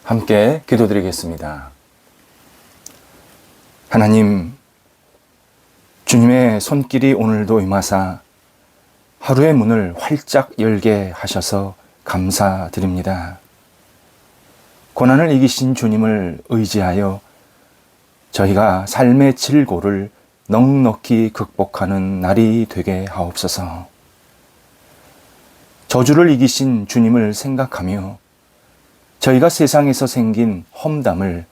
함께 기도드리겠습니다. 하나님, 주님의 손길이 오늘도 임하사 하루의 문을 활짝 열게 하셔서 감사드립니다. 고난을 이기신 주님을 의지하여 저희가 삶의 질고를 넉넉히 극복하는 날이 되게 하옵소서. 저주를 이기신 주님을 생각하며 저희가 세상에서 생긴 험담을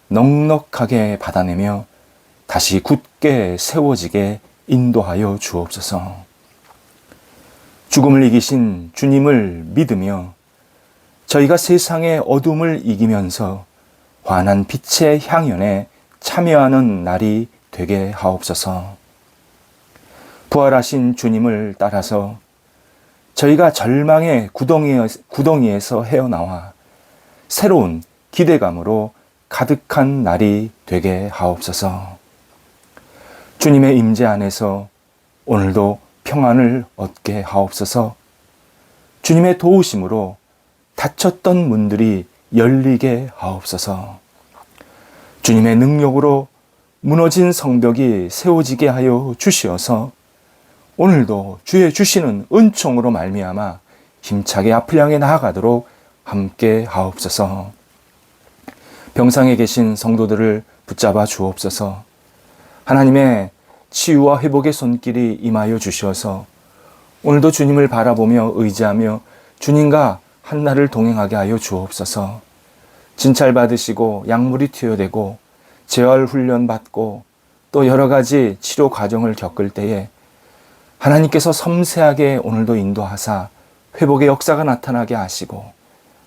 넉넉하게 받아내며 다시 굳게 세워지게 인도하여 주옵소서. 죽음을 이기신 주님을 믿으며 저희가 세상의 어둠을 이기면서 환한 빛의 향연에 참여하는 날이 되게 하옵소서. 부활하신 주님을 따라서 저희가 절망의 구덩이에서 헤어나와 새로운 기대감으로 가득한 날이 되게 하옵소서. 주님의 임재 안에서 오늘도 평안을 얻게 하옵소서. 주님의 도우심으로 닫혔던 문들이 열리게 하옵소서. 주님의 능력으로 무너진 성벽이 세워지게 하여 주시어서 오늘도 주의 주시는 은총으로 말미암아 힘차게 앞을 향해 나아가도록 함께 하옵소서. 병상에 계신 성도들을 붙잡아 주옵소서. 하나님의 치유와 회복의 손길이 임하여 주셔서 오늘도 주님을 바라보며 의지하며 주님과 한날을 동행하게 하여 주옵소서. 진찰 받으시고 약물이 투여되고 재활 훈련 받고 또 여러 가지 치료 과정을 겪을 때에 하나님께서 섬세하게 오늘도 인도하사 회복의 역사가 나타나게 하시고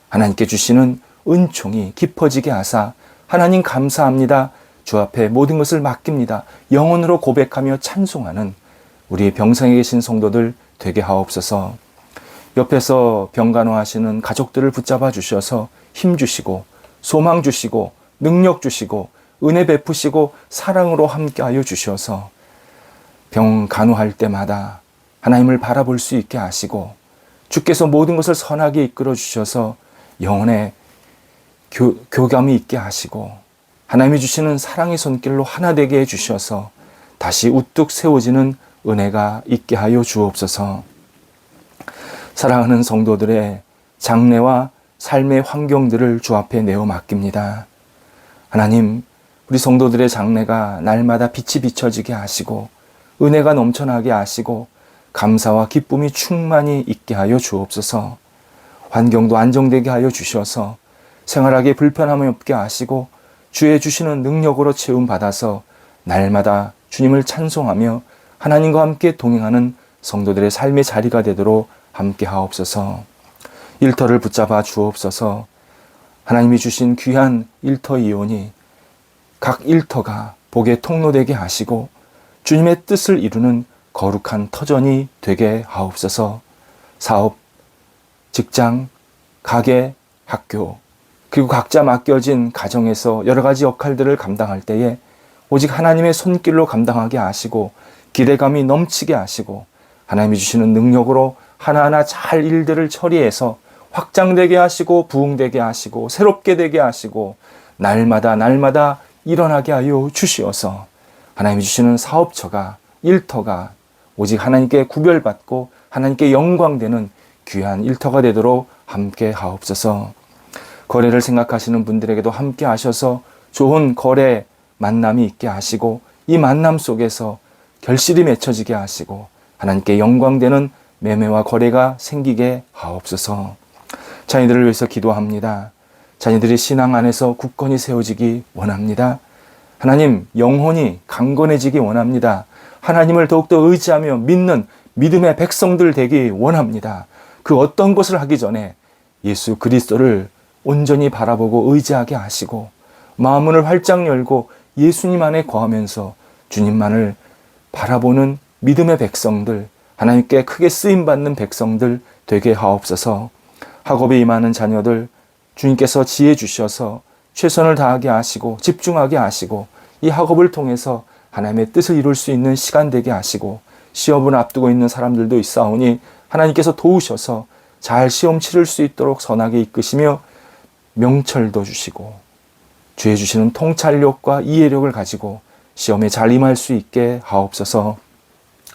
하나님께 주시는 은총이 깊어지게 하사 하나님 감사합니다. 주 앞에 모든 것을 맡깁니다. 영혼으로 고백하며 찬송하는 우리 병상에 계신 성도들 되게 하옵소서. 옆에서 병간호하시는 가족들을 붙잡아 주셔서 힘 주시고 소망 주시고 능력 주시고 은혜 베푸시고 사랑으로 함께하여 주셔서 병 간호할 때마다 하나님을 바라볼 수 있게 하시고 주께서 모든 것을 선하게 이끌어 주셔서 영혼의 교감이 있게 하시고 하나님이 주시는 사랑의 손길로 하나 되게 해주셔서 다시 우뚝 세워지는 은혜가 있게 하여 주옵소서. 사랑하는 성도들의 장래와 삶의 환경들을 주 앞에 내어 맡깁니다. 하나님, 우리 성도들의 장래가 날마다 빛이 비춰지게 하시고 은혜가 넘쳐나게 하시고 감사와 기쁨이 충만히 있게 하여 주옵소서. 환경도 안정되게 하여 주셔서 생활하기에 불편함이 없게 하시고 주의 주시는 능력으로 채움받아서 날마다 주님을 찬송하며 하나님과 함께 동행하는 성도들의 삶의 자리가 되도록 함께 하옵소서. 일터를 붙잡아 주옵소서. 하나님이 주신 귀한 일터 이온이 각 일터가 복의 통로되게 하시고 주님의 뜻을 이루는 거룩한 터전이 되게 하옵소서. 사업, 직장, 가게, 학교, 그리고 각자 맡겨진 가정에서 여러 가지 역할들을 감당할 때에 오직 하나님의 손길로 감당하게 하시고 기대감이 넘치게 하시고 하나님이 주시는 능력으로 하나하나 잘 일들을 처리해서 확장되게 하시고 부흥되게 하시고 새롭게 되게 하시고 날마다 일어나게 하여 주시어서 하나님이 주시는 사업처가 일터가 오직 하나님께 구별받고 하나님께 영광되는 귀한 일터가 되도록 함께 하옵소서. 거래를 생각하시는 분들에게도 함께 하셔서 좋은 거래 만남이 있게 하시고 이 만남 속에서 결실이 맺혀지게 하시고 하나님께 영광되는 매매와 거래가 생기게 하옵소서. 자녀들을 위해서 기도합니다. 자녀들이 신앙 안에서 굳건히 세워지기 원합니다. 하나님, 영혼이 강건해지기 원합니다. 하나님을 더욱더 의지하며 믿는 믿음의 백성들 되기 원합니다. 그 어떤 것을 하기 전에 예수 그리스도를 온전히 바라보고 의지하게 하시고 마음문을 활짝 열고 예수님 안에 거하면서 주님만을 바라보는 믿음의 백성들, 하나님께 크게 쓰임받는 백성들 되게 하옵소서. 학업에 임하는 자녀들 주님께서 지혜 주셔서 최선을 다하게 하시고 집중하게 하시고 이 학업을 통해서 하나님의 뜻을 이룰 수 있는 시간 되게 하시고 시험을 앞두고 있는 사람들도 있사오니 하나님께서 도우셔서 잘 시험 치를 수 있도록 선하게 이끄시며 명철도 주시고 주의 주시는 통찰력과 이해력을 가지고 시험에 잘 임할 수 있게 하옵소서.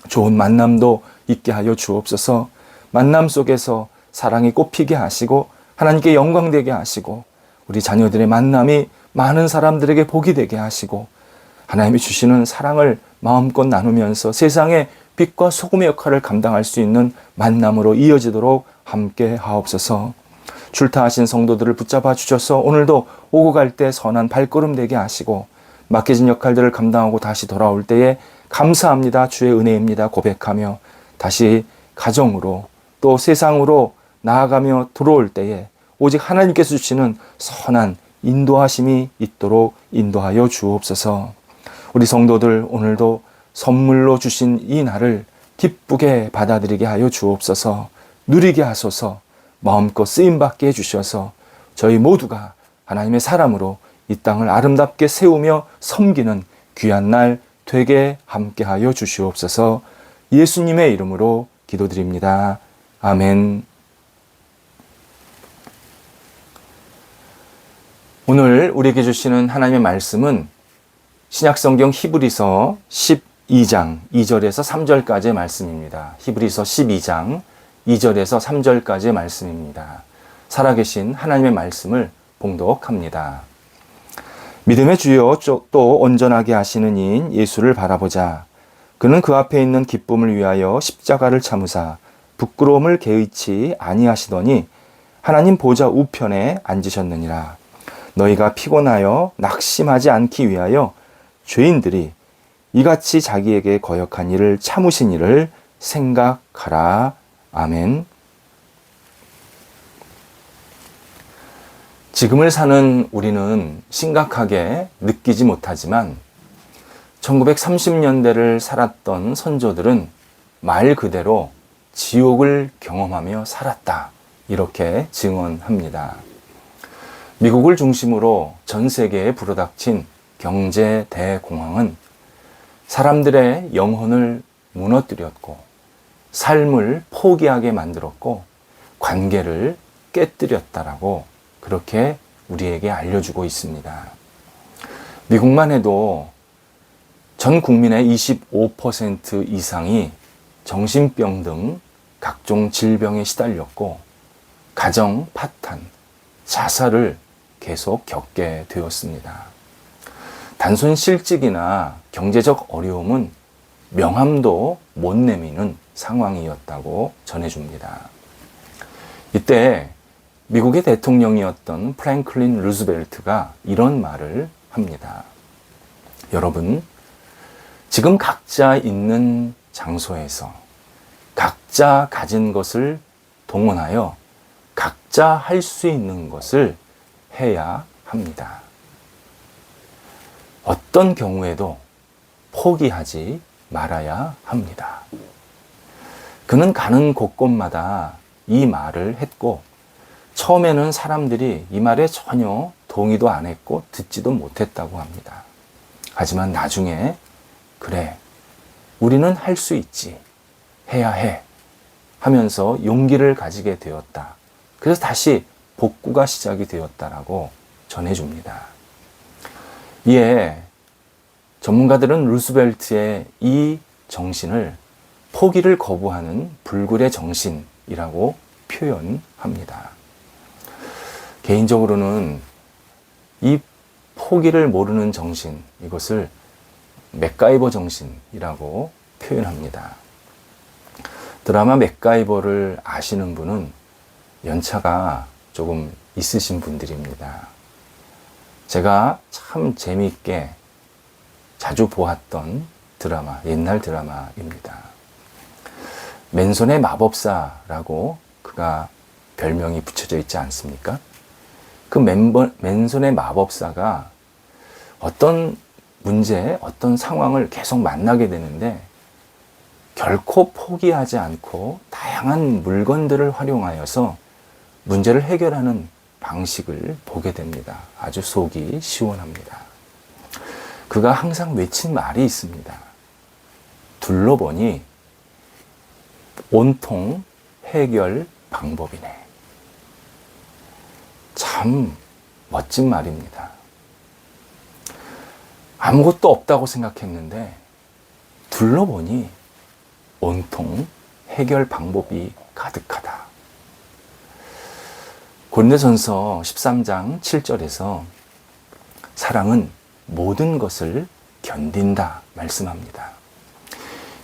좋은 만남도 있게 하여 주옵소서. 만남 속에서 사랑이 꽃피게 하시고 하나님께 영광되게 하시고 우리 자녀들의 만남이 많은 사람들에게 복이 되게 하시고 하나님이 주시는 사랑을 마음껏 나누면서 세상의 빛과 소금의 역할을 감당할 수 있는 만남으로 이어지도록 함께 하옵소서. 출타하신 성도들을 붙잡아 주셔서 오늘도 오고 갈 때 선한 발걸음 되게 하시고 맡겨진 역할들을 감당하고 다시 돌아올 때에 감사합니다, 주의 은혜입니다 고백하며 다시 가정으로 또 세상으로 나아가며 들어올 때에 오직 하나님께서 주시는 선한 인도하심이 있도록 인도하여 주옵소서. 우리 성도들 오늘도 선물로 주신 이 날을 기쁘게 받아들이게 하여 주옵소서. 누리게 하소서. 마음껏 쓰임받게 해주셔서 저희 모두가 하나님의 사람으로 이 땅을 아름답게 세우며 섬기는 귀한 날 되게 함께하여 주시옵소서. 예수님의 이름으로 기도드립니다. 아멘. 오늘 우리에게 주시는 하나님의 말씀은 신약성경 히브리서 12장 2절에서 3절까지의 말씀입니다. 히브리서 12장 2절에서 3절까지의 말씀입니다. 살아계신 하나님의 말씀을 봉독합니다. 믿음의 주여 또 온전하게 하시는 이인 예수를 바라보자. 그는 그 앞에 있는 기쁨을 위하여 십자가를 참으사 부끄러움을 개의치 아니하시더니 하나님 보좌 우편에 앉으셨느니라. 너희가 피곤하여 낙심하지 않기 위하여 죄인들이 이같이 자기에게 거역한 일을 참으신 일을 생각하라. 아멘. 지금을 사는 우리는 심각하게 느끼지 못하지만 1930년대를 살았던 선조들은 말 그대로 지옥을 경험하며 살았다. 이렇게 증언합니다. 미국을 중심으로 전 세계에 불어닥친 경제 대공황은 사람들의 영혼을 무너뜨렸고 삶을 포기하게 만들었고 관계를 깨뜨렸다라고 그렇게 우리에게 알려주고 있습니다. 미국만 해도 전 국민의 25% 이상이 정신병 등 각종 질병에 시달렸고 가정 파탄, 자살을 계속 겪게 되었습니다. 단순 실직이나 경제적 어려움은 명함도 못 내미는 상황이었다고 전해줍니다. 이때 미국의 대통령이었던 프랭클린 루즈벨트가 이런 말을 합니다. 여러분, 지금 각자 있는 장소에서 각자 가진 것을 동원하여 각자 할 수 있는 것을 해야 합니다. 어떤 경우에도 포기하지 말아야 합니다. 그는 가는 곳곳마다 이 말을 했고 처음에는 사람들이 이 말에 전혀 동의도 안 했고 듣지도 못했다고 합니다. 하지만 나중에 그래, 우리는 할 수 있지, 해야 해 하면서 용기를 가지게 되었다. 그래서 다시 복구가 시작이 되었다라고 전해줍니다. 이에 전문가들은 루스벨트의 이 정신을 포기를 거부하는 불굴의 정신이라고 표현합니다. 개인적으로는 이 포기를 모르는 정신, 이것을 맥가이버 정신이라고 표현합니다. 드라마 맥가이버를 아시는 분은 연차가 조금 있으신 분들입니다. 제가 참 재미있게 자주 보았던 드라마, 옛날 드라마입니다. 맨손의 마법사라고 그가 별명이 붙여져 있지 않습니까? 그 맨손의 마법사가 어떤 문제, 어떤 상황을 계속 만나게 되는데 결코 포기하지 않고 다양한 물건들을 활용하여서 문제를 해결하는 방식을 보게 됩니다. 아주 속이 시원합니다. 그가 항상 외친 말이 있습니다. 둘러보니 온통 해결 방법이네. 참 멋진 말입니다. 아무것도 없다고 생각했는데 둘러보니 온통 해결 방법이 가득하다. 고린도전서 13장 7절에서 사랑은 모든 것을 견딘다 말씀합니다.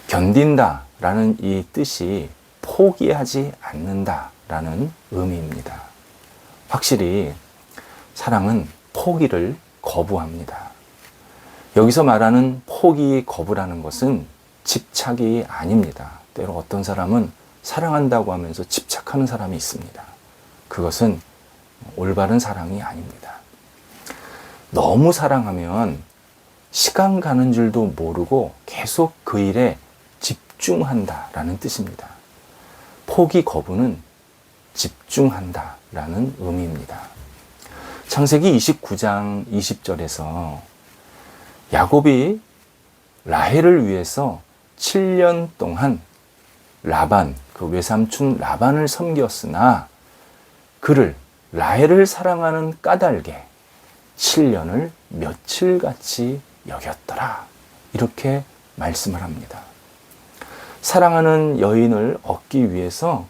견딘다 라는 이 뜻이 포기하지 않는다 라는 의미입니다. 확실히 사랑은 포기를 거부합니다. 여기서 말하는 포기 거부라는 것은 집착이 아닙니다. 때로 어떤 사람은 사랑한다고 하면서 집착하는 사람이 있습니다. 그것은 올바른 사랑이 아닙니다. 너무 사랑하면 시간 가는 줄도 모르고 계속 그 일에 집중한다라는 뜻입니다. 포기 거부는 집중한다라는 의미입니다. 창세기 29장 20절에서 야곱이 라헬을 위해서 7년 동안 라반, 그 외삼촌 라반을 섬겼으나 그를 라헬을 사랑하는 까닭에 7년을 며칠같이 여겼더라. 이렇게 말씀을 합니다. 사랑하는 여인을 얻기 위해서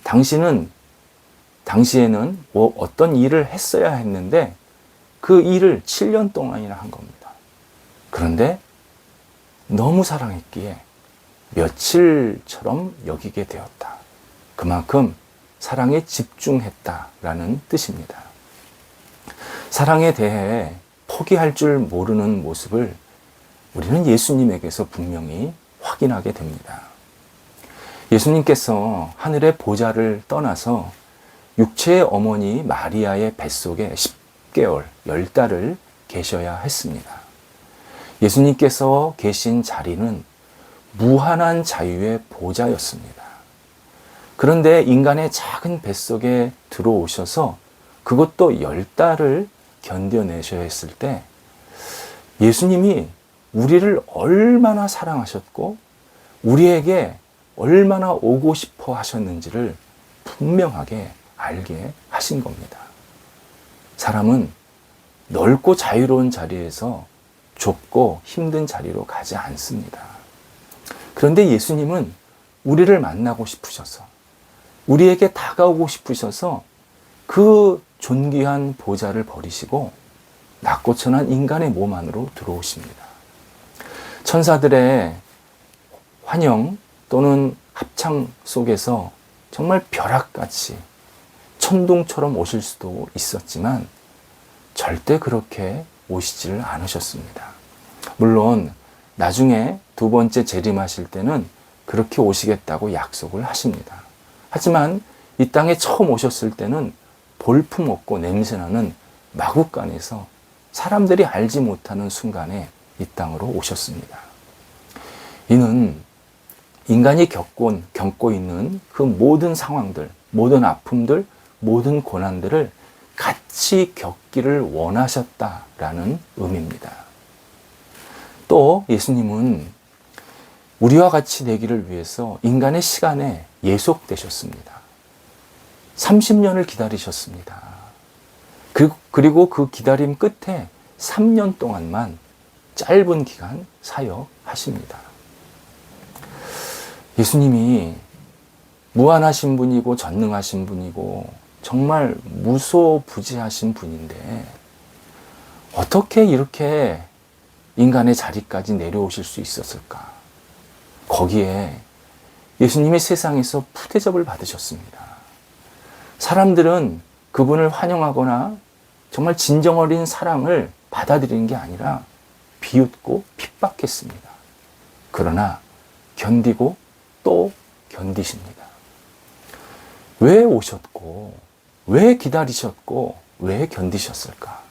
당시에는 어떤 일을 했어야 했는데 그 일을 7년 동안이나 한 겁니다. 그런데 너무 사랑했기에 며칠처럼 여기게 되었다. 그만큼 사랑에 집중했다라는 뜻입니다. 사랑에 대해 포기할 줄 모르는 모습을 우리는 예수님에게서 분명히 확인하게 됩니다. 예수님께서 하늘의 보좌를 떠나서 육체의 어머니 마리아의 뱃속에 10개월, 10달을 계셔야 했습니다. 예수님께서 계신 자리는 무한한 자유의 보좌였습니다. 그런데 인간의 작은 뱃속에 들어오셔서 그것도 10달을 견뎌내셔야 했을 때 예수님이 우리를 얼마나 사랑하셨고 우리에게 얼마나 오고 싶어 하셨는지를 분명하게 알게 하신 겁니다. 사람은 넓고 자유로운 자리에서 좁고 힘든 자리로 가지 않습니다. 그런데 예수님은 우리를 만나고 싶으셔서 우리에게 다가오고 싶으셔서 그 존귀한 보좌를 버리시고 낮고 천한 인간의 몸 안으로 들어오십니다. 천사들의 환영 또는 합창 속에서 정말 벼락같이 천둥처럼 오실 수도 있었지만 절대 그렇게 오시지를 않으셨습니다. 물론 나중에 두 번째 재림하실 때는 그렇게 오시겠다고 약속을 하십니다. 하지만 이 땅에 처음 오셨을 때는 볼품없고 냄새나는 마국간에서 사람들이 알지 못하는 순간에 이 땅으로 오셨습니다. 이는 인간이 겪고 있는 그 모든 상황들, 모든 아픔들, 모든 고난들을 같이 겪기를 원하셨다라는 의미입니다. 또 예수님은 우리와 같이 되기를 위해서 인간의 시간에 예속되셨습니다. 30년을 기다리셨습니다. 그리고 그 기다림 끝에 3년 동안만 짧은 기간 사역하십니다. 예수님이 무한하신 분이고 전능하신 분이고 정말 무소부지하신 분인데 어떻게 이렇게 인간의 자리까지 내려오실 수 있었을까? 거기에 예수님이 세상에서 푸대접을 받으셨습니다. 사람들은 그분을 환영하거나 정말 진정 어린 사랑을 받아들이는 게 아니라 비웃고 핍박했습니다. 그러나 견디고 또 견디십니다. 왜 오셨고, 왜 기다리셨고, 왜 견디셨을까?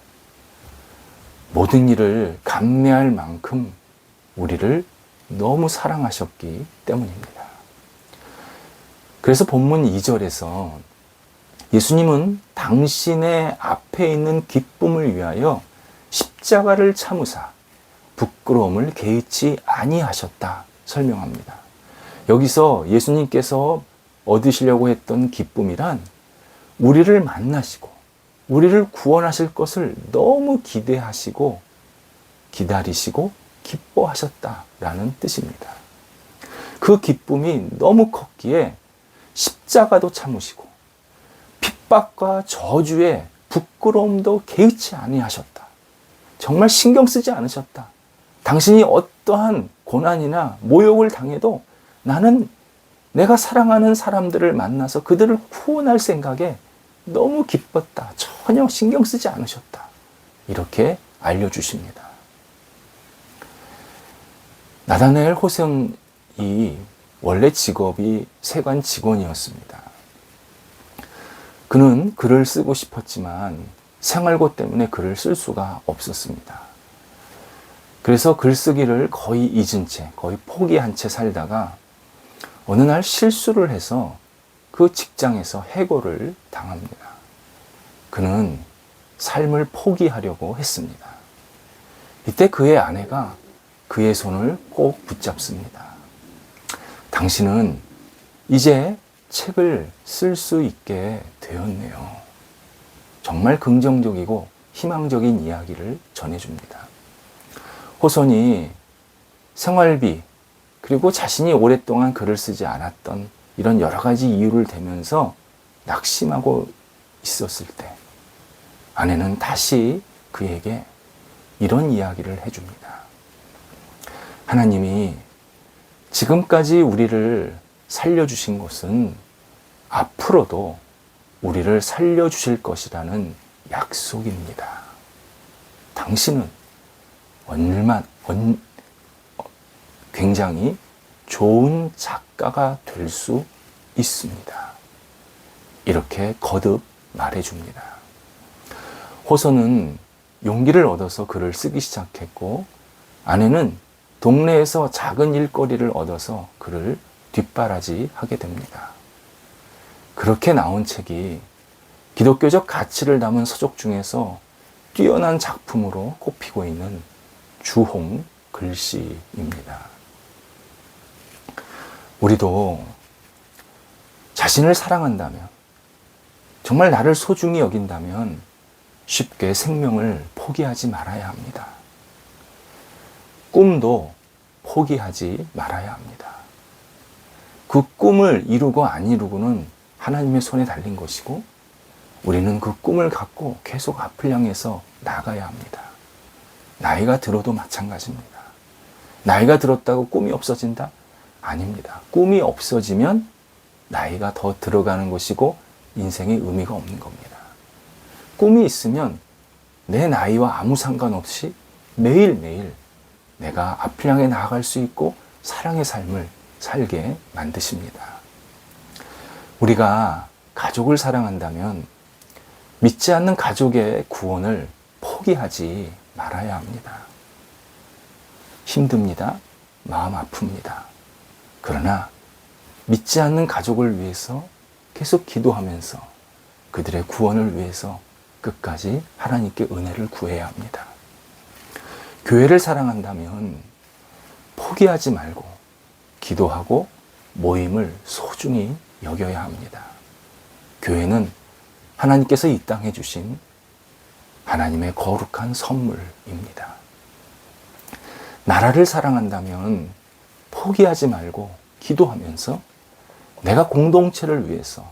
모든 일을 감내할 만큼 우리를 너무 사랑하셨기 때문입니다. 그래서 본문 2절에서 예수님은 당신의 앞에 있는 기쁨을 위하여 십자가를 참으사 부끄러움을 개의치 아니하셨다 설명합니다. 여기서 예수님께서 얻으시려고 했던 기쁨이란 우리를 만나시고 우리를 구원하실 것을 너무 기대하시고 기다리시고 기뻐하셨다라는 뜻입니다. 그 기쁨이 너무 컸기에 십자가도 참으시고 핍박과 저주에 부끄러움도 개의치 아니하셨다. 정말 신경 쓰지 않으셨다. 당신이 어떠한 고난이나 모욕을 당해도 나는 내가 사랑하는 사람들을 만나서 그들을 구원할 생각에 너무 기뻤다. 전혀 신경 쓰지 않으셨다. 이렇게 알려주십니다. 나다나엘 호성이 원래 직업이 세관 직원이었습니다. 그는 글을 쓰고 싶었지만 생활고 때문에 글을 쓸 수가 없었습니다. 그래서 글쓰기를 거의 잊은 채, 거의 포기한 채 살다가 어느 날 실수를 해서 그 직장에서 해고를 당합니다. 그는 삶을 포기하려고 했습니다. 이때 그의 아내가 그의 손을 꼭 붙잡습니다. 당신은 이제 책을 쓸 수 있게 되었네요. 정말 긍정적이고 희망적인 이야기를 전해줍니다. 호손이 생활비, 그리고 자신이 오랫동안 글을 쓰지 않았던 이런 여러 가지 이유를 대면서 낙심하고 있었을 때 아내는 다시 그에게 이런 이야기를 해줍니다. 하나님이 지금까지 우리를 살려주신 것은 앞으로도 우리를 살려주실 것이라는 약속입니다. 당신은 굉장히 좋은 작가가 될 수 있습니다. 이렇게 거듭 말해줍니다. 호선은 용기를 얻어서 글을 쓰기 시작했고, 아내는 동네에서 작은 일거리를 얻어서 그를 뒷바라지하게 됩니다. 그렇게 나온 책이 기독교적 가치를 담은 서적 중에서 뛰어난 작품으로 꼽히고 있는 주홍 글씨입니다. 우리도 자신을 사랑한다면, 정말 나를 소중히 여긴다면 쉽게 생명을 포기하지 말아야 합니다. 꿈도 포기하지 말아야 합니다. 그 꿈을 이루고 안 이루고는 하나님의 손에 달린 것이고, 우리는 그 꿈을 갖고 계속 앞을 향해서 나가야 합니다. 나이가 들어도 마찬가지입니다. 나이가 들었다고 꿈이 없어진다? 아닙니다. 꿈이 없어지면 나이가 더 들어가는 것이고 인생에 의미가 없는 겁니다. 꿈이 있으면 내 나이와 아무 상관없이 매일매일 내가 앞을 향해 나아갈 수 있고 사랑의 삶을 살게 만드십니다. 우리가 가족을 사랑한다면 믿지 않는 가족의 구원을 포기하지 말아야 합니다. 힘듭니다. 마음 아픕니다. 그러나 믿지 않는 가족을 위해서 계속 기도하면서 그들의 구원을 위해서 끝까지 하나님께 은혜를 구해야 합니다. 교회를 사랑한다면 포기하지 말고 기도하고 모임을 소중히 여겨야 합니다. 교회는 하나님께서 이 땅에 주신 하나님의 거룩한 선물입니다. 나라를 사랑한다면 포기하지 말고 기도하면서 내가 공동체를 위해서,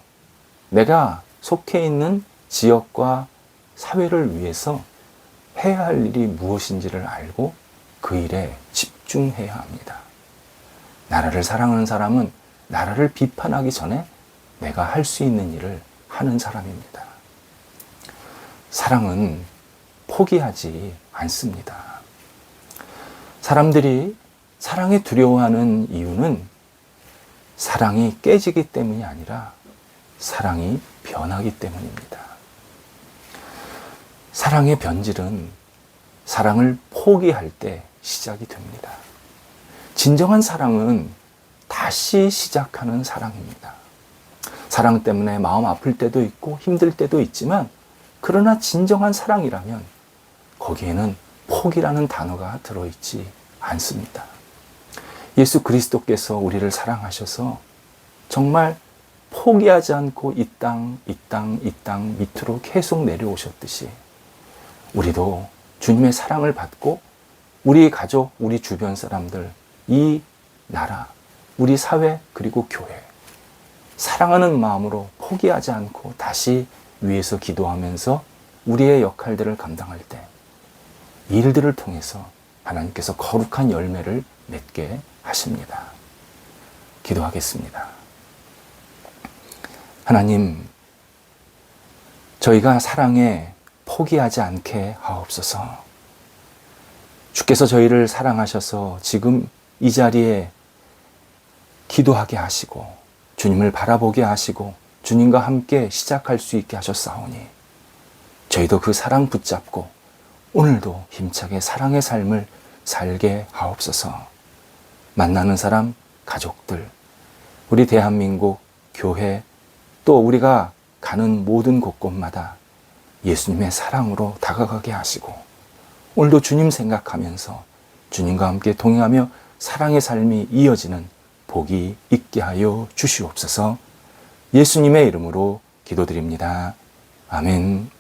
내가 속해 있는 지역과 사회를 위해서 해야 할 일이 무엇인지를 알고 그 일에 집중해야 합니다. 나라를 사랑하는 사람은 나라를 비판하기 전에 내가 할 수 있는 일을 하는 사람입니다. 사랑은 포기하지 않습니다. 사람들이 사랑에 두려워하는 이유는 사랑이 깨지기 때문이 아니라 사랑이 변하기 때문입니다. 사랑의 변질은 사랑을 포기할 때 시작이 됩니다. 진정한 사랑은 다시 시작하는 사랑입니다. 사랑 때문에 마음 아플 때도 있고 힘들 때도 있지만, 그러나 진정한 사랑이라면 거기에는 포기라는 단어가 들어있지 않습니다. 예수 그리스도께서 우리를 사랑하셔서 정말 포기하지 않고 이 땅 밑으로 계속 내려오셨듯이 우리도 주님의 사랑을 받고 우리 가족, 우리 주변 사람들, 이 나라, 우리 사회, 그리고 교회 사랑하는 마음으로 포기하지 않고 다시 위에서 기도하면서 우리의 역할들을 감당할 때 일들을 통해서 하나님께서 거룩한 열매를 맺게 하십니다. 기도하겠습니다. 하나님, 저희가 사랑에 포기하지 않게 하옵소서. 주께서 저희를 사랑하셔서 지금 이 자리에 기도하게 하시고 주님을 바라보게 하시고 주님과 함께 시작할 수 있게 하셨사오니 저희도 그 사랑 붙잡고 오늘도 힘차게 사랑의 삶을 살게 하옵소서. 만나는 사람, 가족들, 우리 대한민국 교회, 또 우리가 가는 모든 곳곳마다 예수님의 사랑으로 다가가게 하시고 오늘도 주님 생각하면서 주님과 함께 동행하며 사랑의 삶이 이어지는 복이 있게 하여 주시옵소서. 예수님의 이름으로 기도드립니다. 아멘.